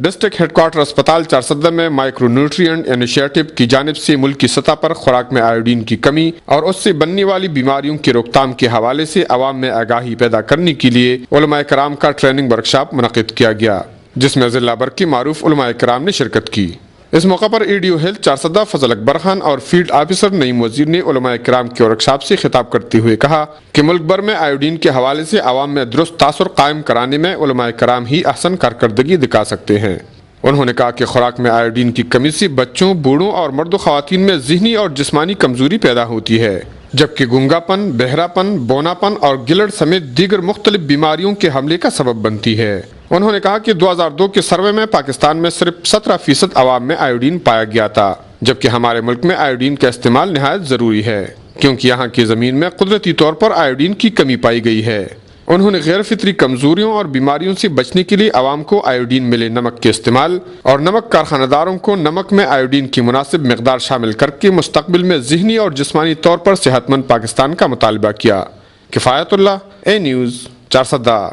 District head quarter اسپتال چارسدہ میں micro nutrient initiative کی جانب سے ملک کی سطح پر خوراک میں آیوڈین کی کمی اور اس سے بننے والی بیماریوں کی روک تھام کے حوالے سے عوام میں آگاہی پیدا کرنے کے لیے علماء کرام کا ٹریننگ ورکشاپ منعقد کیا گیا، جس میں ضلع بھر کے معروف علماء کرام نے شرکت کی۔ اس موقع پر E D O health Charsadda Fazal Akbar Khan اور فیلڈ آفیسر نعیم وزیر نے علماء کرام کے ورکشاپ سے خطاب کرتے ہوئے کہا کہ ملک بھر میں آیوڈین کے حوالے سے عوام میں درست تاثر قائم کرانے میں علماء کرام ہی احسن کارکردگی دکھا سکتے ہیں۔ انہوں نے کہا کہ خوراک میں آیوڈین کی کمی سے بچوں، بوڑھوں اور مرد و خواتین میں ذہنی اور جسمانی کمزوری پیدا ہوتی ہے، جبکہ گونگا پن، بہرا پن، بونا پن اور گلڑ سمیت دیگر مختلف بیماریوں کے حملے کا سبب بنتی ہے۔ انہوں نے کہا کہ 2002 کے سروے میں پاکستان میں صرف 17% عوام میں آیوڈین پایا گیا تھا، جبکہ ہمارے ملک میں آیوڈین کا استعمال نہایت ضروری ہے کیونکہ یہاں کی زمین میں قدرتی طور پر آیوڈین کی کمی پائی گئی ہے۔ انہوں نے غیر فطری کمزوریوں اور بیماریوں سے بچنے کے لیے عوام کو آیوڈین ملے نمک کے استعمال اور نمک کارخانہ داروں کو نمک میں آیوڈین کی مناسب مقدار شامل کر کے مستقبل میں ذہنی اور جسمانی طور پر صحت مند پاکستان کا مطالبہ کیا۔ کفایت اللہ، اے نیوز، چارسدہ۔